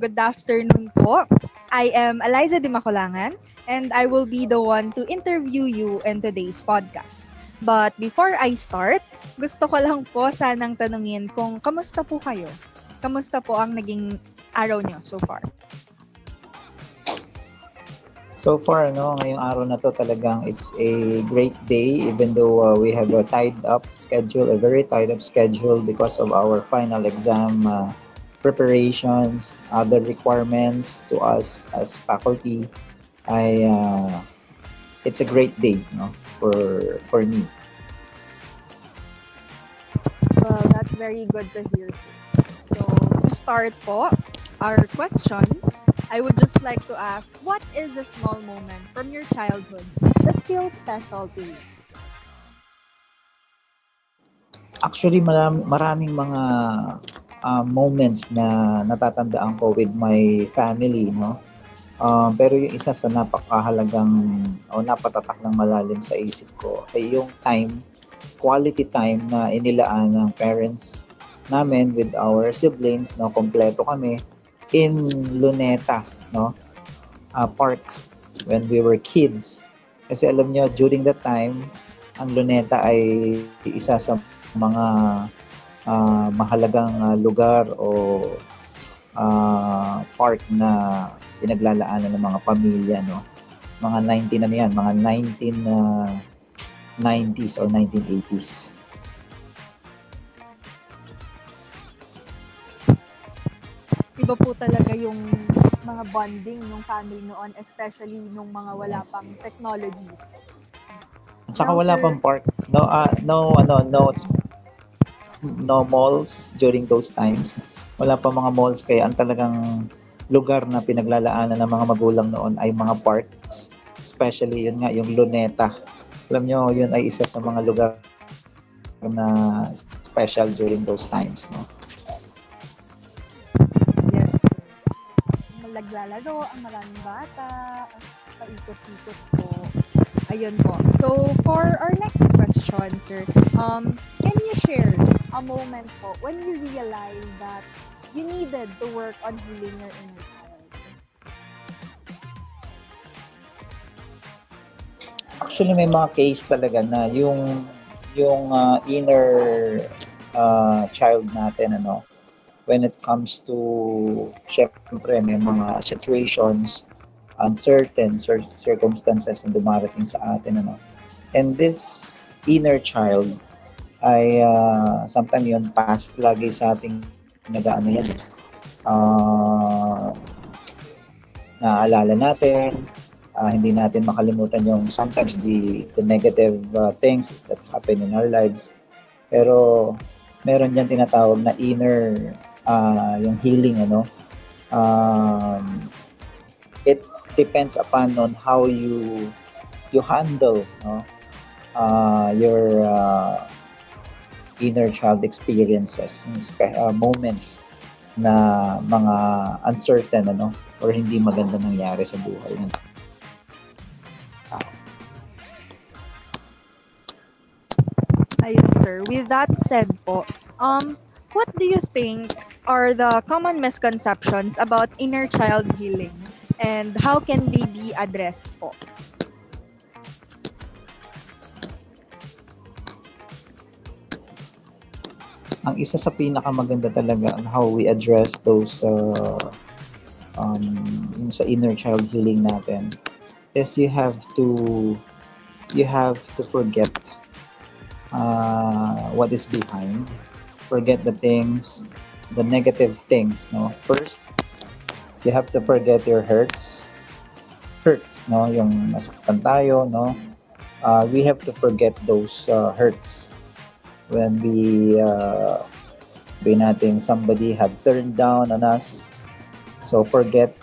good afternoon po. I am Eliza Di Macolangan and I will be the one to interview you in today's podcast. But before I start, gusto ko lang po sanang tanungin kung kamusta po kayo? Kamusta po ang naging araw nyo so far? So far, ngayong araw na to talagang it's a great day even though we have a very tied up schedule because of our final exam preparations, other requirements to us as faculty. It's a great day, for me. Well, that's very good to hear, sir. So, to start po, our questions, I would just like to ask, what is a small moment from your childhood that feels special to you? Actually, maraming mga moments na natatandaan ko with my family, pero yung isa sa napakahalagang o napatatak ng malalim sa isip ko ay yung quality time na inilaan ng parents namin with our siblings, kompleto kami in Luneta, park when we were kids. Kasi alam nyo, during that time, ang Luneta ay isa sa mga mahalagang lugar o park na pinaglalaanan ng mga pamilya, mga 1990s or 1980s. Iba po talaga yung mga bonding ng family noon, especially nung mga wala pang technologies. At saka wala pang park. No malls during those times. Wala pa mga malls, kaya ang talagang lugar na pinaglalaanan ng mga magulang noon ay mga parks. Especially yun nga, yung Luneta. Alam nyo, yun ay isa sa mga lugar na special during those times, Yes. Naglalaro, ang maraming bata, paikot-ikot po. Ayun po. So, for our next question, sir, can you share a moment po when you realized that you needed to work on healing your inner child? Actually, may mga case talaga na yung inner child natin, when it comes to, syempre, may mga situations, uncertain circumstances na dumarating sa atin, and this inner child ay sometimes yun past lagi sa ating naaalala natin, hindi natin makalimutan yung sometimes the negative things that happen in our lives, pero meron diyan tinatawag na inner yung healing, it depends upon on how you handle your inner child experiences, moments na mga uncertain or hindi maganda nangyari sa buhay ng tao. Ayun, sir. With that said po, what do you think are the common misconceptions about inner child healing and how can they be addressed po? Ang isa sa pinakamaganda talaga on how we address those yung sa inner child healing natin is you have to forget what is behind, forget the negative things, first you have to forget your hurts, yung nasaktan tayo, we have to forget those hurts when we natin somebody had turned down on us. So forget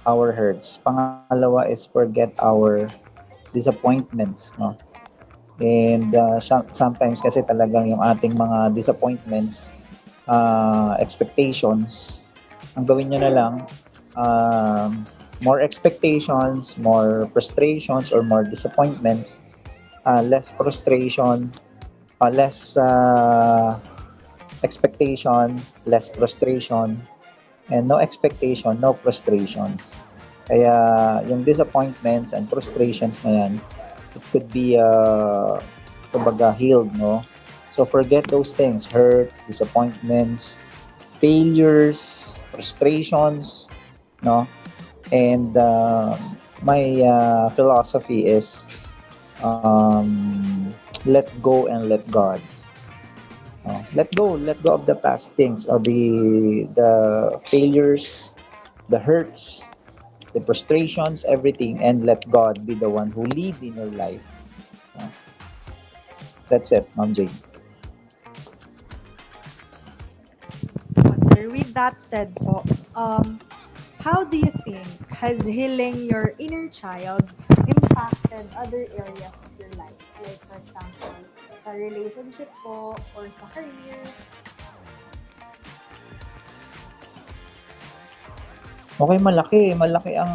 our hurts. Pangalawa is forget our disappointments, and sometimes kasi talagang yung ating mga disappointments, expectations, ang gawin nyo na lang, more expectations, more frustrations, or more disappointments, less frustration, less expectation, less frustration, and no expectation, no frustrations. Kaya yung disappointments and frustrations na yan, it could be kumbaga healed, no? So forget those things, hurts, disappointments, failures, frustrations, no? And my philosophy is let go and let God. Let go of the past things, or the failures, the hurts, the frustrations, everything, and let God be the one who lead in your life. Uh, that's it, Ma'am Jane. Sir, with that said po, how do you think has healing your inner child impacted other areas of your life? Like, for example, sa relationship po or sa career? Okay, malaki ang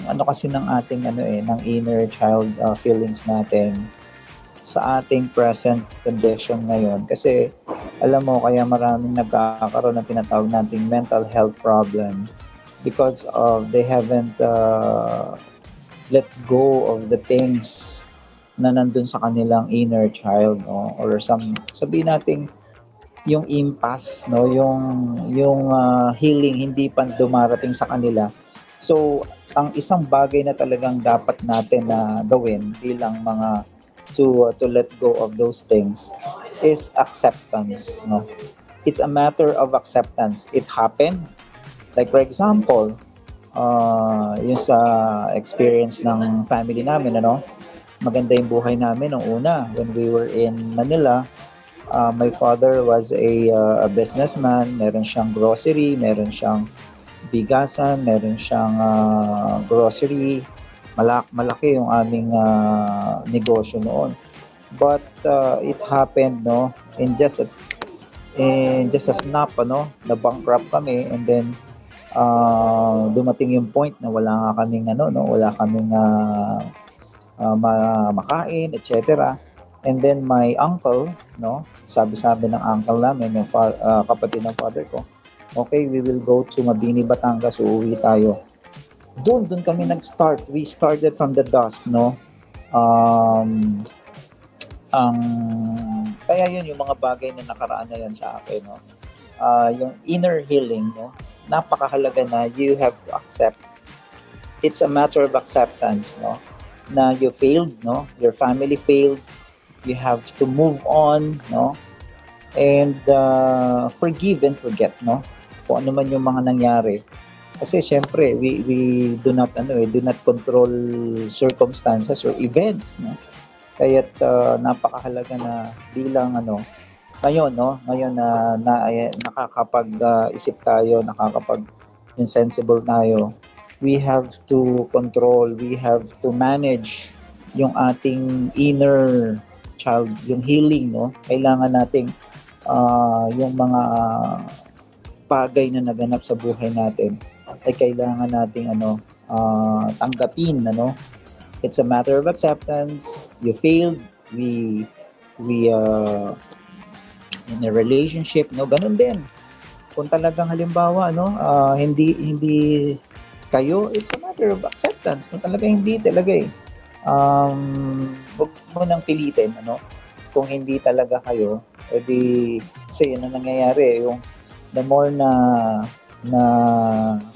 ano kasi ng ating ng inner child feelings natin sa ating present condition ngayon. Kasi alam mo, kaya maraming nagkakaroon ng tinatawag nating mental health problem because of they haven't let go of the things na nandun sa kanilang inner child, no? Or sabihin natin yung impasse, no, yung healing hindi pa dumarating sa kanila. So ang isang bagay na talagang dapat natin na gawin bilang mga to let go of those things is acceptance, no. It's a matter of acceptance. It happened, like for example, yung sa experience ng family namin, maganda yung buhay namin nung una when we were in Manila. My father was a businessman. Meron siyang grocery, meron siyang bigasan, meron siyang grocery. Malaki yung aming negosyo noon. But it happened, no, in just a snap, na bankrupt kami, and then dumating yung point na wala kaming makain, etc. And then my uncle, sabi ng uncle namin, yung kapatid ng father ko, okay, we will go to Mabini, Batangas, uuwi tayo. Doon kami nag-start. We started from the dust, no? Kaya yun, yung mga bagay na nakaraan na yan sa akin, no? Yung inner healing, no? Napakahalaga na you have to accept. It's a matter of acceptance, no? Na you failed, no? Your family failed. You have to move on, no? And forgive and forget, no? Kung ano man yung mga nangyari. Kasi syempre, we do not control circumstances or events, no? Kaya't napakahalaga na bilang ngayon, no? Ngayon na nakakapag-isip tayo, yung sensible tayo. We have to control, we have to manage yung ating inner child, yung healing, no? Kailangan nating yung mga bagay na naganap sa buhay natin ay kailangan nating tanggapin, It's a matter of acceptance. You failed, we in a relationship, ganun din. Kung talagang halimbawa, hindi kayo, it's a matter of acceptance. Talagang hindi talaga eh. Huwag mo nang pilitin, kung hindi talaga kayo, edi kasi yun ang nangyayari, yung the more na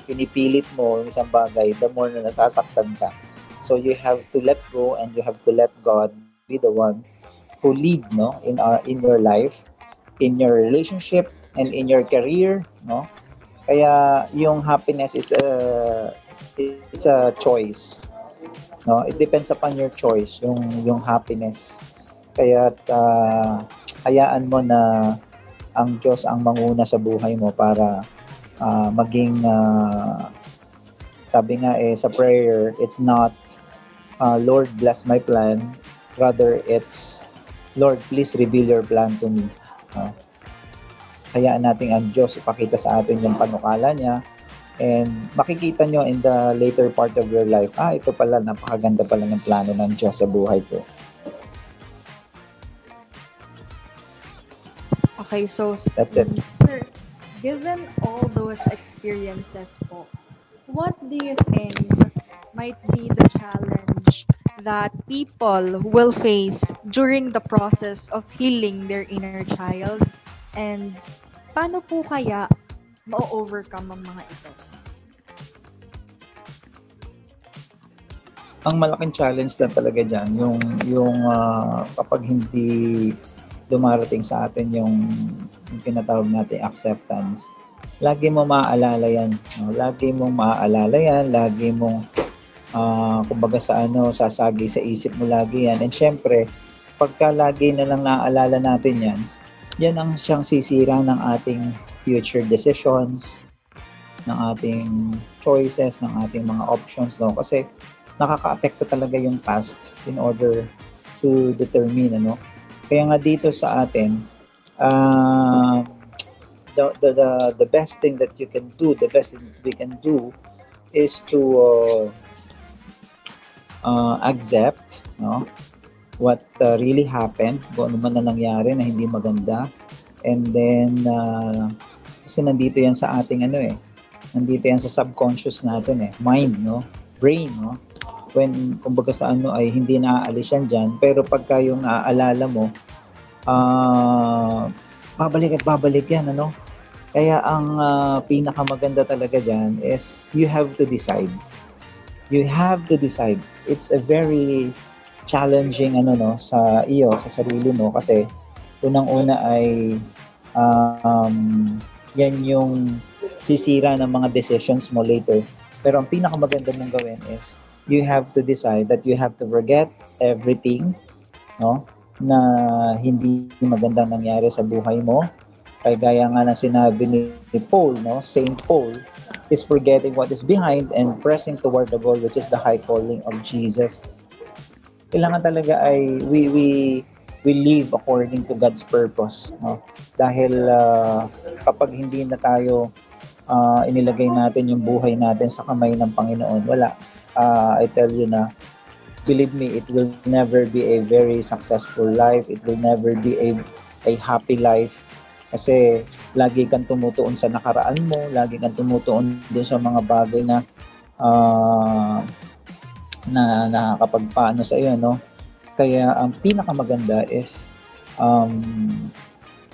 pinipilit mo yung isang bagay, the more na nasasaktan ka. So you have to let go and you have to let God be the one who lead, in your life, in your relationship, and in your career, Kaya yung happiness is it's a choice. It depends upon your choice, yung happiness. Kaya hayaan mo na ang Diyos ang manguna sa buhay mo para maging sabi nga sa prayer, it's not Lord bless my plan, rather it's Lord please reveal your plan to me. Hayaan natin ang Diyos ipakita sa atin yung panukala niya, and makikita nyo in the later part of your life, ito pala, napakaganda pala ng plano ng Diyos sa buhay ko. Okay, so that's it. Sir, given all those experiences po, what do you think might be the challenge that people will face during the process of healing their inner child? And paano po kaya ma-overcome ang mga ito? Ang malaking challenge na talaga diyan yung kapag hindi dumarating sa atin yung tinatawag nating acceptance. Lagi mo maaalala yan. No? Lagi mong maaalala yan. Lagi mong kumbaga sasagi sa isip mo lagi yan. And syempre, pagka lagi na lang naaalala natin yan, yan ang siyang sisira ng ating future decisions, ng ating choices, ng ating mga options. No? Kasi nakaka-apekto talaga yung past in order to determine. Kaya nga dito sa atin, the best thing that you can do, the best thing that we can do is to accept what really happened, kung ano man na nangyari na hindi maganda. And then kasi nandito yan sa ating nandito yan sa subconscious natin mind, brain, when kumbaga sa ay hindi naaalis yan dyan, pero pagka yung naaalala mo, babalik at babalik yan, kaya ang pinakamaganda talaga dyan is you have to decide. It's a very challenging sa iyo, sa sarili mo, kasi unang-una ay yan yung sisira ng mga decisions mo later. Pero ang pinakamaganda mong gawin is you have to decide that you have to forget everything na hindi magandang nangyari sa buhay mo. Kaya gaya nga na sinabi ni Paul, Saint Paul, is forgetting what is behind and pressing toward the goal, which is the high calling of Jesus. Kailangan talaga ay we live according to God's purpose, dahil kapag hindi na tayo inilagay natin yung buhay natin sa kamay ng Panginoon, wala. I tell you na, believe me, it will never be a very successful life. It will never be a happy life. Kasi lagi kang tumutuon sa nakaraan mo, lagi kang tumutuon doon sa mga bagay na nakakapagpaano sa iyo, Kaya ang pinakamaganda is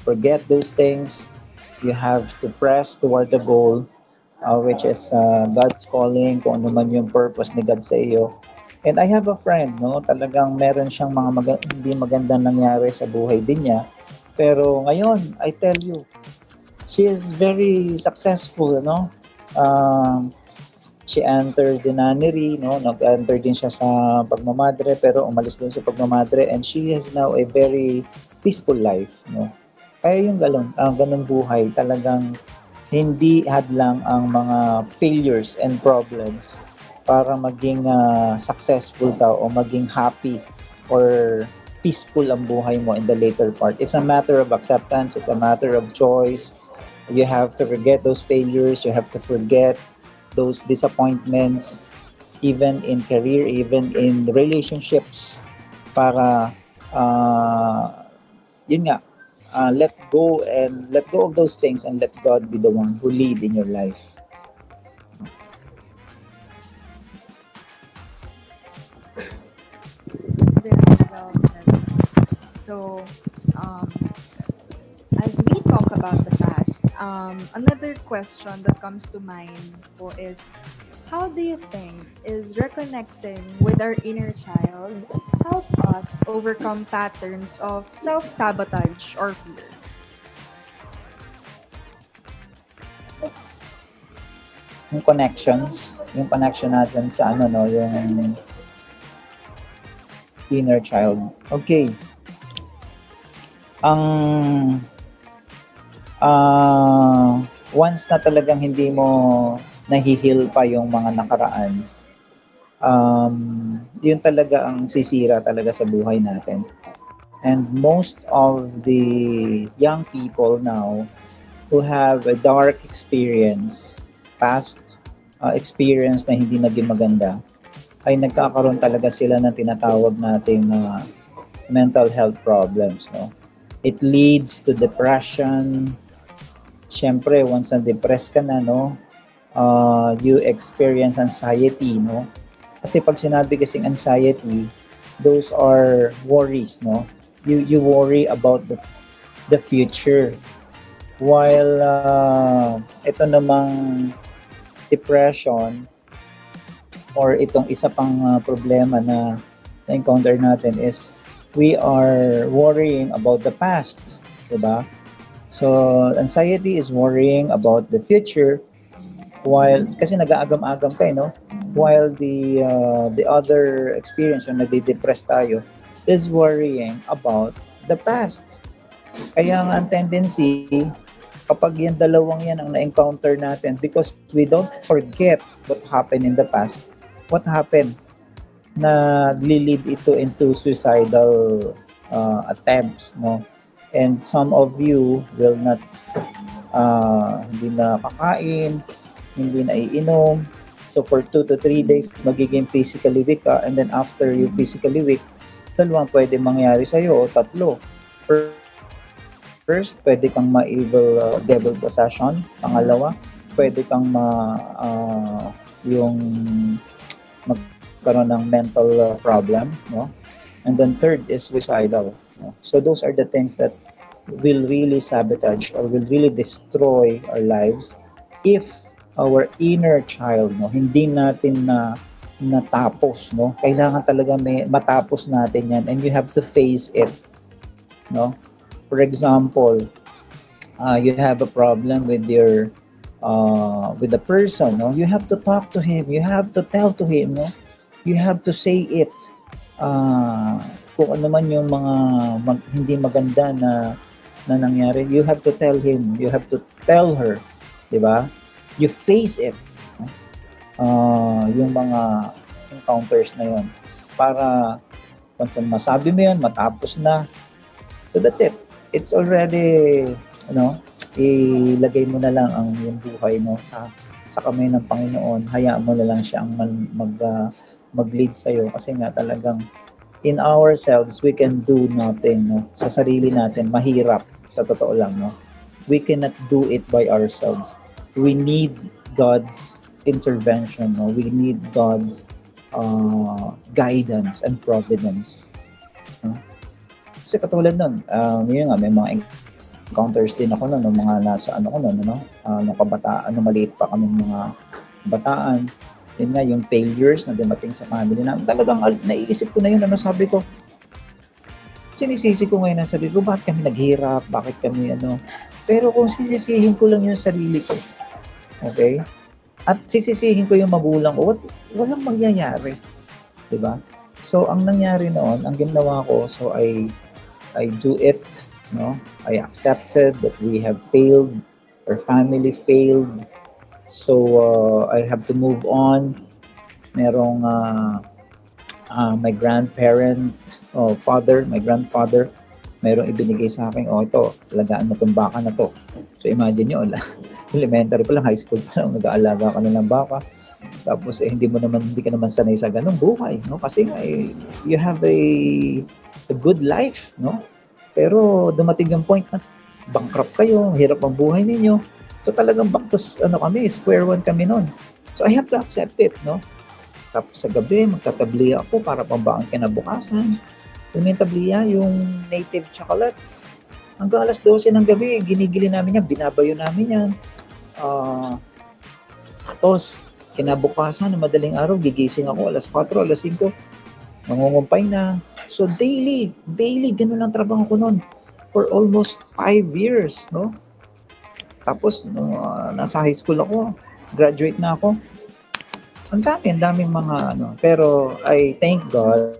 forget those things. You have to press toward the goal, which is God's calling, kung ano man yung purpose ni God sa iyo. And I have a friend, talagang meron siyang mga hindi magandang nangyari sa buhay din niya. Pero ngayon, I tell you, she is very successful, she entered the nunnery, nag-enter din siya sa pagmamadre, pero umalis din sa pagmamadre, and she has now a very peaceful life, Kaya yung ganun buhay, talagang hindi hadlang ang mga failures and problems para maging successful ka o maging happy or peaceful ang buhay mo in the later part. It's a matter of acceptance, it's a matter of choice. You have to forget those failures, you have to forget those disappointments, even in career, even in relationships, para yun nga, let go of those things and let God be the one who lead in your life. Very well said. So, as we talk about the past, another question that comes to mind po is, how do you think is reconnecting with our inner child help us overcome patterns of self-sabotage or fear? Yung connection natin sa yung inner child. Okay. Once na talagang hindi mo nahihil pa yung mga nakaraan, yun talaga ang sisira talaga sa buhay natin. And most of the young people now who have a dark experience, past experience na hindi naging maganda, ay nagkakaroon talaga sila ng tinatawag nating mental health problems. It leads to depression, syempre, once na-depress ka na, no, you experience anxiety, no? Kasi pag sinabi kasing anxiety, those are worries, no? You worry about the future. While ito namang depression or itong isa pang problema na na-encounter natin is we are worrying about the past, 'di ba? So, anxiety is worrying about the future while kasi nag-aagam-agam ka, no? While the other experience yung nagde-depress tayo is worrying about the past. Kaya nga ang tendency kapag yung dalawang yan ang na-encounter natin because we don't forget what happened in the past, what happened na lead ito into suicidal attempts, no? And some of you will not hindi na kakain, hindi na iinom. So for 2 to 3 days, magiging physically weak ka. And then after you physically weak, dalawang pwede mangyari sa'yo o tatlo. First, pwede kang ma-evil devil possession. Pangalawa, pwede kang yung magkaroon ng mental problem, no? And then third is suicidal. No? So those are the things that will really sabotage or will really destroy our lives if our inner child, no, hindi natin na natapos, no? Kailangan talaga may matapos natin 'yan and you have to face it, no? For example, you have a problem with your with the person, no? You have to talk to him, you have to tell to him, no? You have to say it. Kung ano man yung mga hindi maganda na nangyari, you have to tell him, you have to tell her, 'di ba? You face it. Yung mga encounters na yon para once masabi mo yun, matapos na. So that's it. It's already, ilagay mo na lang ang yung buhay mo sa kamay ng Panginoon. Hayaan mo na lang siya ang mag-lead sa'yo kasi nga talagang in ourselves, we can do nothing, no? Sa sarili natin, mahirap, sa totoo lang, no? We cannot do it by ourselves. We need God's intervention, no? We need God's guidance and providence. No? Kasi katulad nun, yun nga, may mga encounters din ako nun, mga nasa nung kabataan, nung maliit pa kami mga bataan. Yun nga, yung failures na dumating sa family namin. Talagang naiisip ko na yun, sabi ko, sinisisi ko ngayon ang sarili ko, bakit kami naghirap, bakit kami Pero kung sisisihin ko lang yung sarili ko, okay? At sisisihin ko yung magulang ko, walang mangyayari. Diba? So, ang nangyari noon, ang ginawa ko, so I do it, no? I accepted that we have failed, our family failed, so I have to move on. Merong my grandparent, my grandfather, merong ibinigay sa akin, ito, alagaan mo itong baka na to. So imagine nyo, elementary pa lang, high school pa lang, nag-aalaga ka na ng baka. Tapos hindi ka naman sanay sa ganung buhay, no? Kasi nga you have a good life, no? Pero dumating yung point na bankrupt kayo, hirap ang buhay ninyo. So talagang back to square one kami noon. So I have to accept it, no? Tapos sa gabi, magtatabliya ako para pambaang kinabukasan. Yung tabliya, yung native chocolate. Hanggang alas 12 ng gabi, ginigili namin yan, binabayo namin yan. Tapos, kinabukasan, na madaling araw, gigising ako, alas 4, alas 5, mangungumpay na. So daily, ganun lang trabaho ko noon. For almost 5 years, no? Tapos, nasa high school ako, graduate na ako. Ang daming mga pero I thank God,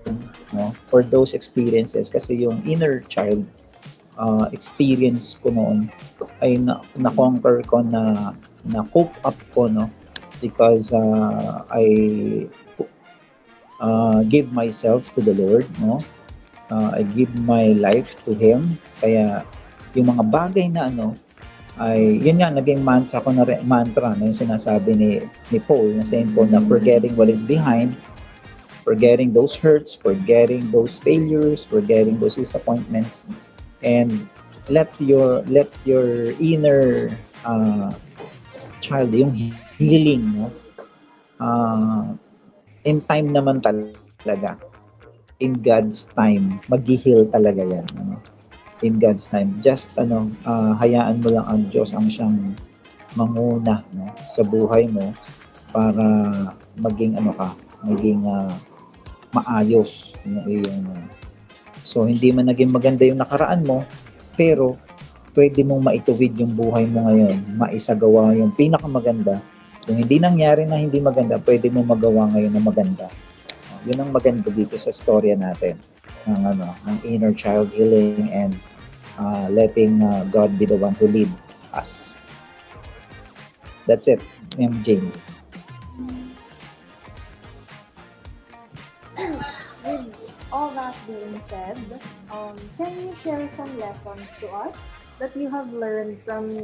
no, for those experiences kasi yung inner child experience ko noon ay na-conquer ko na cope up ko, no, because I give myself to the Lord, no. I give my life to Him. Kaya yung mga bagay na ay yun nga naging mantra ko na yung sinasabi ni Paul, na Saint Paul, na forgetting what is behind, forgetting those hurts, forgetting those failures, forgetting those disappointments, and let your inner uh, child, yung healing, no? Uh, in time naman talaga. In God's time, mag-heal talaga yan. Ano? In God's time. Just, hayaan mo lang ang Diyos ang siyang manguna, no? Sa buhay mo para maging maayos yung iyong so hindi man naging maganda yung nakaraan mo, pero pwede mong maituwid yung buhay mo ngayon, maisagawa yung pinakamaganda. Yung hindi nangyari na hindi maganda, pwede mong magawa ngayon na maganda. Yun ang maganda dito sa storya natin ng inner child healing and letting God be the one to lead us. That's it, Ma'am Jane. With all that being said, can you share some lessons to us that you have learned from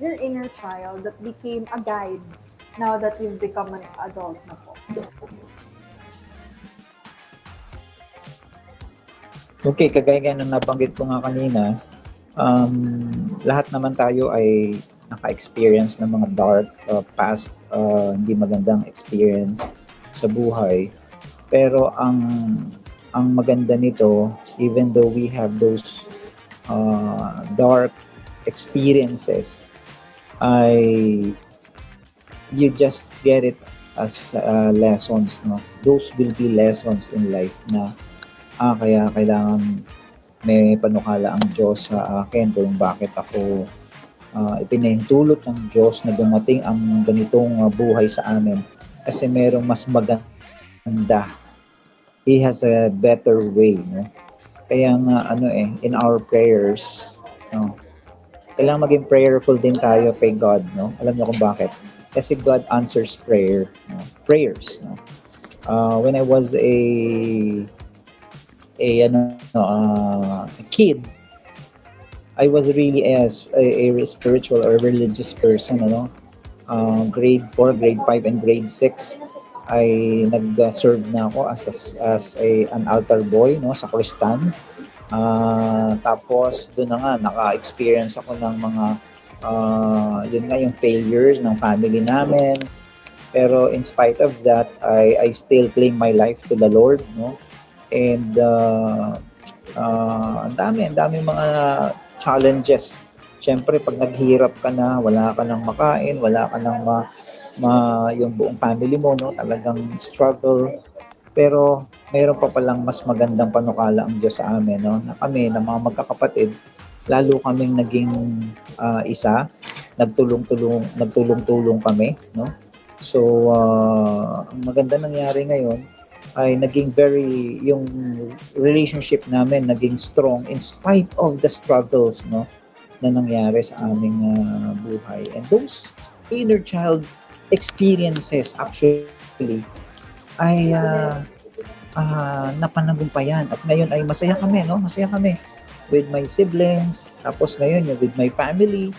your inner child that became a guide now that you've become an adult na po? Okay, kagaya ng nabanggit ko nga kanina, lahat naman tayo ay naka-experience ng mga dark, past, hindi magandang experience sa buhay. Pero ang maganda nito, even though we have those dark experiences, you just get it as lessons, no? Those will be lessons in life na kaya kailangan may panukala ang Diyos sa akin kung bakit ako ipinahintulot ng Diyos na dumating ang ganitong buhay sa amin kasi merong mas maganda. He has a better way, no? Kaya nga in our prayers, no, kailangan maging prayerful din tayo kay God, no? Alam niyo kung bakit? Kasi God answers prayers, no? When I was a kid, I was really a spiritual or religious person, grade 4, grade 5, and grade 6. Ay nag-serve na ako as an altar boy, no, sa Kristan. Tapos doon na nga naka-experience ako ng mga yun nga yung failures ng family namin. Pero in spite of that, I still cling my life to the Lord, no? And ang dami mga challenges. Siyempre pag naghirap ka na, wala ka nang makain, wala ka nang yung buong family mo, no, talagang struggle. Pero mayroon pa palang mas magandang panukala ang Diyos sa amin, no, na kami na mga magkakapatid, lalo kaming naging isa, nagtulong-tulong kami, no. So ang maganda nangyari ngayon ay naging yung relationship namin naging strong in spite of the struggles, no, na nangyari sa aming buhay. And those inner child experiences actually ay napanagumpayan at ngayon ay masaya kami, no? Masaya kami with my siblings, tapos ngayon yung with my family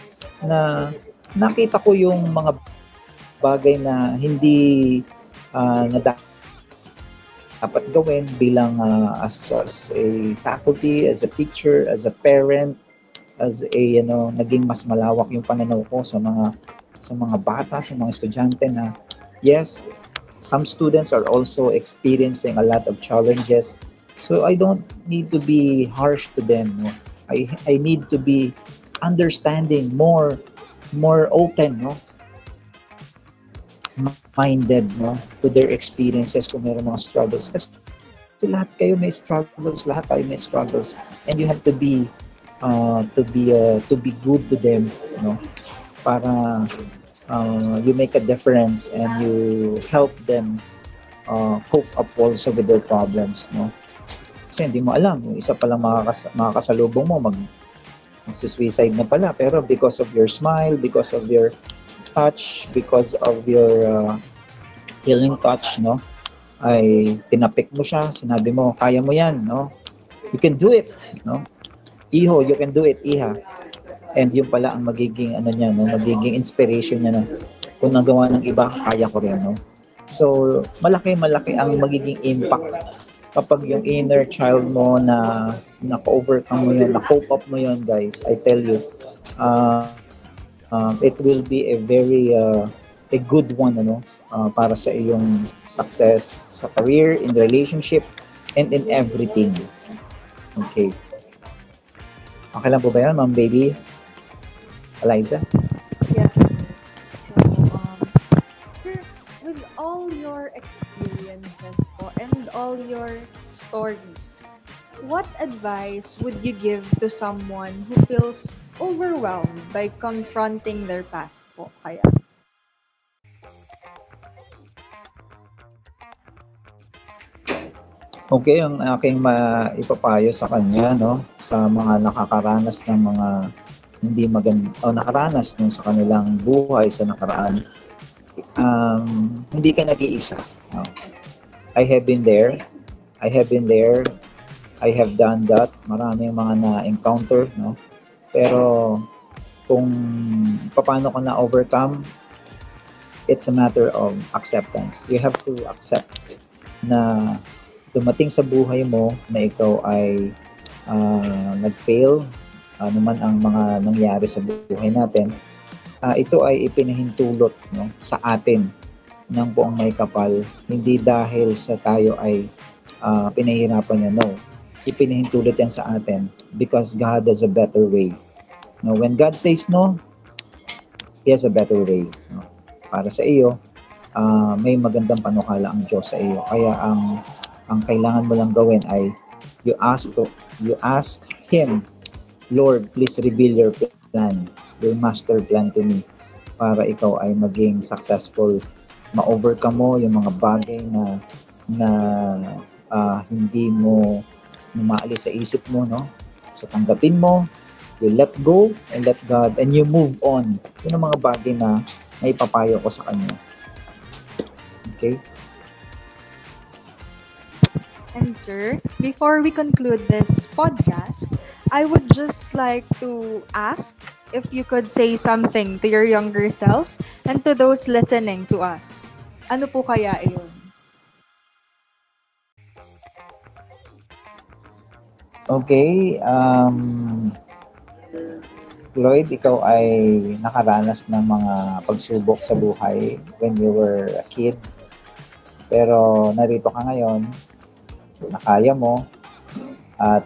na nakita ko yung mga bagay na hindi na dapat gawin bilang as a faculty, as a teacher, as a parent, as a naging mas malawak yung pananaw ko sa mga bata, sa mga estudyante na yes, some students are also experiencing a lot of challenges. So I don't need to be harsh to them. I need to be understanding, more open, no? Minded, no, to their experiences kung meron mga struggles. Kasi lahat kayo may struggles, lahat tayo may struggles, and you have to be good to them, no? Para you make a difference and you help them cope up also with their problems, no? Kasi hindi mo alam, yung isa palang makakasalubong mo magsusuicide na pala, pero because of your smile, because of your touch, because of your healing touch, no, ay tinapik mo siya, sinabi mo, kaya mo yan, no? You can do it, no? Iho, you can do it, iha. And yun pala ang magiging niya, no, magiging inspiration niya na kung nagawa ng iba, kaya ko rin, no. So malaki ang magiging impact kapag yung inner child mo na naka-overcome mo yun, na-cope up mo yun, guys. I tell you, it will be a very a good one para sa iyong success sa career, in relationship, and in everything. Okay. Okay lang po ba yan, Ma'am Baby Eliza? Yes, sir. So, sir, with all your experiences po and all your stories, what advice would you give to someone who feels overwhelmed by confronting their past po kaya? Okay, ang aking maipapayo sa kanya, no, sa mga nakakaranas ng mga hindi maganda o nakaranas nung sa kanilang buhay sa nakaraan, hindi ka nag-iisa. No? I have been there. I have done that. Maraming mga na-encounter, no? Pero kung paano ka na-overcome, it's a matter of acceptance. You have to accept na dumating sa buhay mo na ikaw ay nag-fail, ano man ang mga nangyari sa buhay natin, ito ay ipinahintulot, no, sa atin ng buong may kapal, hindi dahil sa tayo ay pinahirapan niya, no. Ipinahintulot yan sa atin because God has a better way. No, when God says no, He has a better way. No? Para sa iyo, may magandang panukala ang Diyos sa iyo. Kaya ang kailangan mo lang gawin ay you ask Him, Lord, please reveal your plan, your master plan to me, para ikaw ay maging successful, ma-overcome mo yung mga bagay na hindi mo maalis sa isip mo, no? So tanggapin mo, you let go and let God, and you move on. Yun ang mga bagay na naipapayo ko sa kanya. Okay? And sir, before we conclude this podcast, I would just like to ask if you could say something to your younger self and to those listening to us. Ano po kaya iyon? Okay, Lloyd, ikaw ay nakaranas ng mga pagsubok sa buhay when you were a kid. Pero narito ka ngayon, nakaya mo, at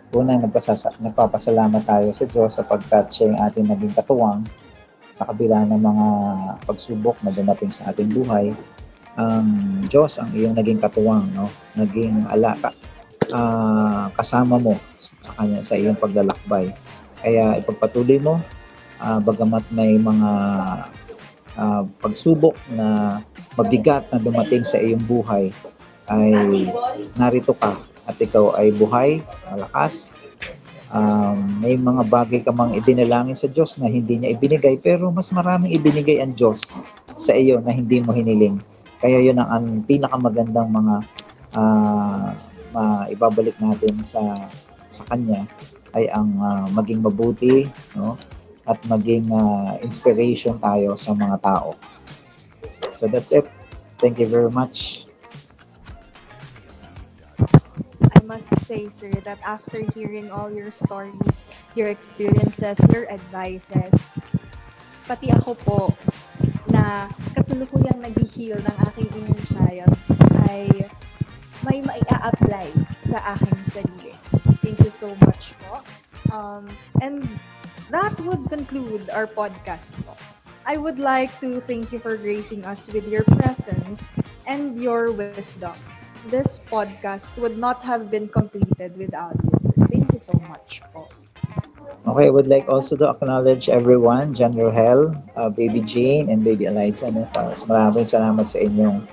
unang nagpapasalamat tayo sa Diyos sapagkat siya yung ating naging katuwang sa kabila ng mga pagsubok na dumating sa ating buhay. Ang Diyos ang iyong naging katuwang, no? Naging alaka, kasama mo sa kanya sa iyong paglalakbay. Kaya ipagpatuloy mo, bagamat may mga pagsubok na mabigat na dumating sa iyong buhay, ay narito ka at ikaw ay buhay, malakas. May mga bagay ka mang idinalangin sa Diyos na hindi niya ibinigay, pero mas maraming ibinigay ang Diyos sa iyo na hindi mo hiniling. Kaya yun ang pinakamagandang mga ibabalik natin sa Kanya ay ang maging mabuti, no? At maging inspiration tayo sa mga tao. So that's it. Thank you very much. I must say, sir, that after hearing all your stories, your experiences, your advices, pati ako po na kasalukuyang nag-heal ng aking inner child ay may mai-apply sa aking sarili. Thank you so much po. And that would conclude our podcast po. I would like to thank you for gracing us with your presence and your wisdom. This podcast would not have been completed without you, sir. Thank you so much po. Okay, I would like also to acknowledge everyone, John Rohel, Baby Jane, and Baby Eliza. Maraming salamat sa inyong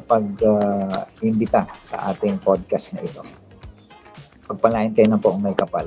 pag-imbita sa ating podcast na ito. Pagpalain kayo ng poong may kapal.